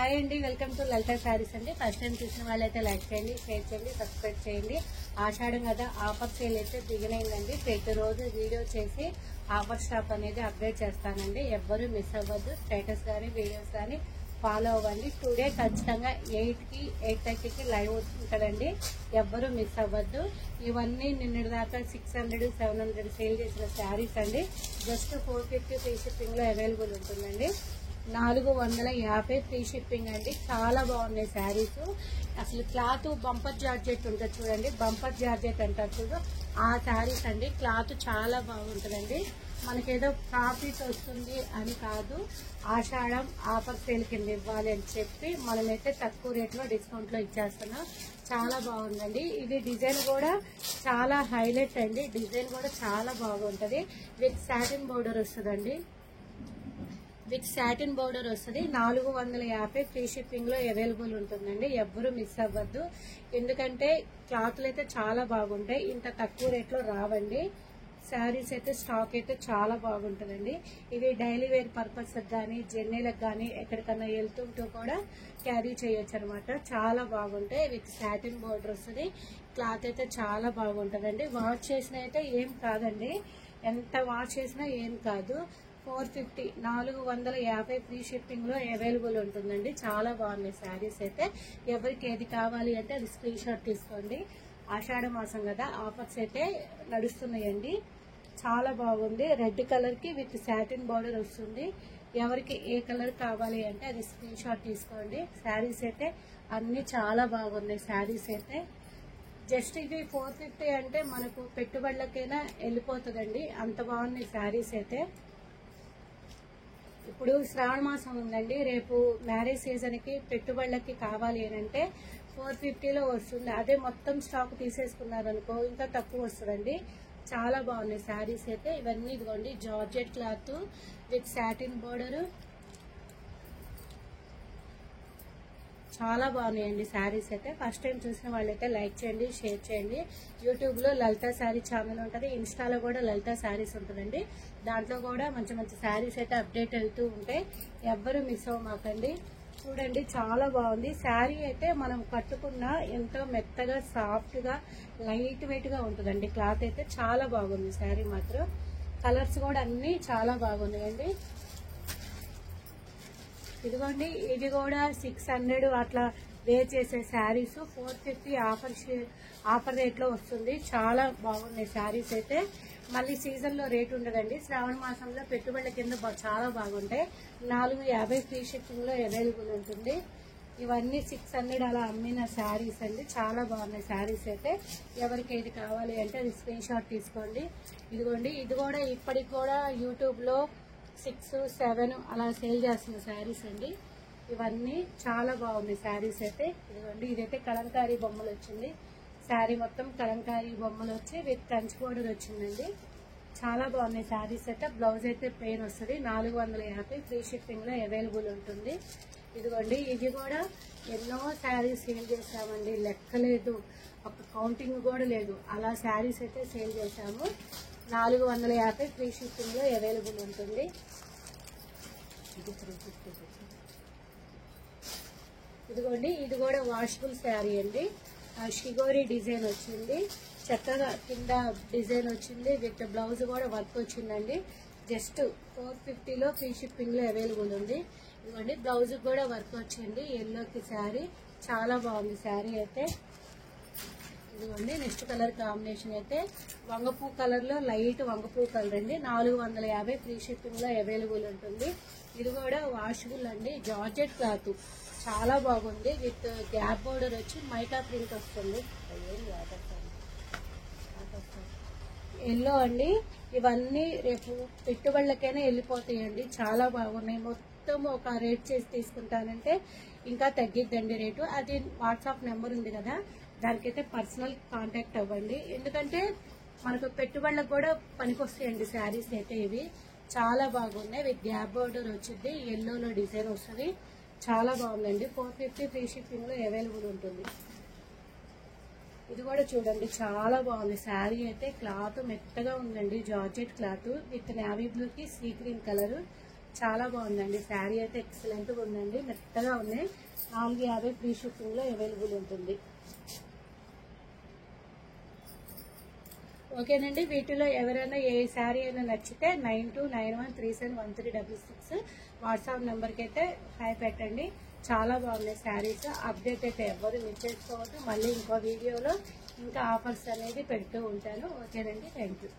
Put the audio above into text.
Hi అండి, welcome to లలిత శారీస్ అండి. First time చూసిన వాళ్ళైతే లైక్ చేయండి, షేర్ చేయండి, సబ్స్క్రైబ్ చేయండి. ఆషాఢం కదా ఆఫర్ సేల్ అయితే దిగినైందండి. ప్రతిరోజు వీడియో చేసి ఆఫర్ స్టాక్ అనేది అప్డేట్ చేస్తానండి. ఎవ్వరూ మిస్ అవ్వద్దు. స్టేటస్ కానీ వీడియోస్ కానీ ఫాలో అవ్వండి. టుడే ఖచ్చితంగా 8కి 8:30కి లైవ్ ఉంటుందండి. ఎవ్వరూ మిస్ అవ్వద్దు. ఇవన్నీ నిన్నటి దాకా 600, 700 సేల్ చేసిన శారీస్ అండి. జస్ట్ 450 ఫ్రీ షిప్పింగ్ లో అవైలబుల్ ఉంటుందండి. 450 ఫ్రీ షిప్పింగ్ అండి. చాలా బాగున్నాయి శారీస్. అసలు క్లాత్ బంపర్ జార్జెట్ ఉంటుంది చూడండి, బంపర్ జార్జెట్ అంటారు చూడు, ఆ శారీస్ అండి. క్లాత్ చాలా బాగుంటుందండి. మనకేదో ప్రాఫిట్ వస్తుంది అని కాదు, ఆషాఢం ఆఫర్ సేల్ కింద ఇవ్వాలి అని చెప్పి మనమైతే తక్కువ రేట్లో డిస్కౌంట్లో ఇచ్చేస్తున్నాం. చాలా బాగుందండి. ఇది డిజైన్ కూడా చాలా హైలైట్ అండి. డిజైన్ కూడా చాలా బాగుంటుంది. విత్ సాటిన్ బోర్డర్ వస్తుందండి. విత్ సాటిన్ బోర్డర్ వస్తుంది. 450 ఫ్రీ షిప్పింగ్ లో అవైలబుల్ ఉంటుందండి. ఎవ్వరూ మిస్ అవ్వద్దు. ఎందుకంటే క్లాత్లు అయితే చాలా బాగుంటాయి. ఇంత తక్కువ రేట్లో రావండి. శారీస్ అయితే స్టాక్ అయితే చాలా బాగుంటుందండి. ఇది డైలీ వేర్ పర్పస్ కానీ జర్నీలకు కానీ ఎక్కడికన్నా వెళ్తుంటూ కూడా క్యారీ చేయొచ్చు అనమాట. చాలా బాగుంటాయి. విత్ సాటిన్ బోర్డర్ వస్తుంది. క్లాత్ అయితే చాలా బాగుంటుందండి. వాష్ చేసిన అయితే ఏం కాదండి. ఎంత వాష్ చేసినా ఏం కాదు. 450 450 ఫ్రీ షిప్పింగ్ లో అవైలబుల్ ఉంటుందండి. చాలా బాగున్నాయి శారీస్ అయితే. ఎవరికి ఏది కావాలి అంటే అది స్క్రీన్ షాట్ తీసుకోండి. ఆషాఢ మాసం కదా ఆఫర్స్ అయితే నడుస్తున్నాయండి. చాలా బాగుంది. రెడ్ కలర్ కి విత్ సాటిన్ బార్డర్ వస్తుంది. ఎవరికి ఏ కలర్ కావాలి అంటే అది స్క్రీన్ షాట్ తీసుకోండి. శారీస్ అయితే అన్ని చాలా బాగున్నాయి. శారీస్ అయితే జస్ట్ ఇది 450 అంటే మనకు పెట్టుబడులకైనా వెళ్ళిపోతుందండి. అంత బాగున్నాయి శారీస్ అయితే. ఇప్పుడు శ్రావణ మాసం ఉందండి. రేపు మ్యారేజ్ సీజన్ కి పెట్టుబడులకి కావాలి అంటే 450లో వస్తుంది. అదే మొత్తం స్టాక్ తీసేసుకున్నారనుకో ఇంకా తక్కువ వస్తుందండి. చాలా బాగున్నాయి శారీస్ అయితే. ఇవన్నీ ఇదిగోండి georgette cloth with satin border. చాలా బాగున్నాయండి శారీస్ అయితే. ఫస్ట్ టైం చూసిన వాళ్ళైతే లైక్ చేయండి, షేర్ చేయండి. యూట్యూబ్ లో లలిత శారీ ఛానల్ ఉంటుంది. ఇన్స్టాలో కూడా లలిత శారీస్ ఉంటుందండి. దాంట్లో కూడా మంచి మంచి శారీస్ అయితే అప్డేట్ అవుతూ ఉంటాయి. ఎవ్వరూ మిస్ అవ్వమాకండి. చూడండి చాలా బాగుంది శారీ అయితే. మనం కట్టుకున్న ఎంతో మెత్తగా సాఫ్ట్ గా లైట్ వెయిట్ గా ఉంటుందండి. క్లాత్ అయితే చాలా బాగుంది శారీ మాత్రం. కలర్స్ కూడా అన్ని చాలా బాగున్నాయండి. ఇదిగోండి ఇది కూడా 600 అట్లా వేర్ చేసే శారీస్ 450 ఆఫర్ రేట్ లో వస్తుంది. చాలా బాగున్నాయి శారీస్ అయితే. మళ్ళీ సీజన్ లో రేట్ ఉండదండి. శ్రావణ మాసంలో పెట్టుబడుల కింద చాలా బాగుంటాయి. 450 ఫ్రీ షిప్పింగ్ లో అవైలబుల్ ఉంటుంది. ఇవన్నీ 600 అలా అమ్మిన శారీస్ అండి. చాలా బాగున్నాయి శారీస్ అయితే. ఎవరికి ఏది కావాలి అంటే అది స్క్రీన్ షాట్ తీసుకోండి. ఇదిగోండి ఇది కూడా ఇప్పటికి కూడా యూట్యూబ్ లో 6, 7 అలా సేల్ చేస్తున్న శారీస్ అండి. ఇవన్నీ చాలా బాగుంది శారీస్ అయితే. ఇదిగోండి ఇదైతే కలంకారీ బొమ్మలు వచ్చింది. శారీ మొత్తం కలంకారీ బొమ్మలు వచ్చి విత్ కంచి బోర్డర్ వచ్చిందండి. చాలా బాగున్నాయి శారీస్ అయితే. బ్లౌజ్ అయితే ప్లెయిన్ వస్తుంది. 450 ఫ్రీ షిప్పింగ్ లో అవైలబుల్ ఉంటుంది. ఇదిగోండి ఇది కూడా ఎన్నో శారీస్ సేల్ చేసామండి. లెక్కలేదు, ఒక కౌంటింగ్ కూడా లేదు. అలా శారీస్ అయితే సేల్ చేసాము. 450 ఫ్రీ షిప్పింగ్ లో అవైలబుల్ ఉంటుంది. ఇదిగోండి ఇది కూడా వాషబుల్ శారీ అండి. షిగోరి డిజైన్ వచ్చింది. చక్కగా కింద డిజైన్ వచ్చింది. విత్ బ్లౌజ్ కూడా వర్క్ వచ్చిందండి. జస్ట్ 450లో ఫ్రీ షిప్పింగ్ లో అవైలబుల్ ఉంది. ఇదిగోండి బ్లౌజ్ కూడా వర్క్ వచ్చింది. ఎల్లోకి శారీ చాలా బాగుంది శారీ అయితే. ఇదిగోండి నెక్స్ట్ కలర్ కాంబినేషన్ అయితే వంగపూ కలర్ లో లైట్ వంగపూ కలర్ అండి. 450 ఫ్రీ షిప్పింగ్ లో అవైలబుల్ ఉంటుంది. ఇది కూడా వాషబుల్ అండి. జార్జెట్ క్లాత్ చాలా బాగుంది. విత్ గ్యాప్ బోర్డర్ వచ్చి మైకా ప్రింట్ వస్తుంది. ఎల్లో అండి. ఇవన్నీ రేపు పెట్టుబడులకైనా వెళ్ళిపోతాయండి. చాలా బాగున్నాయి. మొత్తం ఒక రేట్ చేసి తీసుకుంటానంటే ఇంకా తగ్గిద్దండి రేటు. అది వాట్సాప్ నెంబర్ ఉంది కదా, దానికైతే పర్సనల్ కాంటాక్ట్ అవ్వండి. ఎందుకంటే మనకు పెట్టుబడులకు కూడా పనికొస్తాయండి శారీస్ అయితే. ఇవి చాలా బాగున్నాయి. విత్ గ్యాప్ బోర్డర్ వచ్చింది. ఎల్లోలో డిజైన్ వస్తుంది. చాలా బాగుందండి. 450 ఫ్రీ షిప్పింగ్ లో అవైలబుల్ ఉంటుంది. ఇది కూడా చూడండి చాలా బాగుంది శారీ అయితే. క్లాత్ మెత్తగా ఉందండి. Georgette cloth with navy blue కి సీ గ్రీన్ కలర్. చాలా బాగుందండి. శారీ అయితే ఎక్సలెంట్ గా ఉందండి, మెత్తగా ఉన్నాయి. 450 ఫ్రీ షిప్పింగ్ లో అవైలబుల్ ఉంటుంది. ఓకేనండి. వీటిలో ఎవరైనా ఏ శారీ అయినా నచ్చితే 9291371366 వాట్సాప్ నెంబర్కి అయితే హాయ్ పెట్టండి. చాలా బాగున్నాయి శారీస్. అప్డేట్ అయితే ఎవరు మిస్ చేసుకోవద్దు. మళ్ళీ ఇంకో వీడియోలో ఇంకా ఆఫర్స్ అనేది పెడుతూ ఉంటాను. ఓకేనండి. Thank you.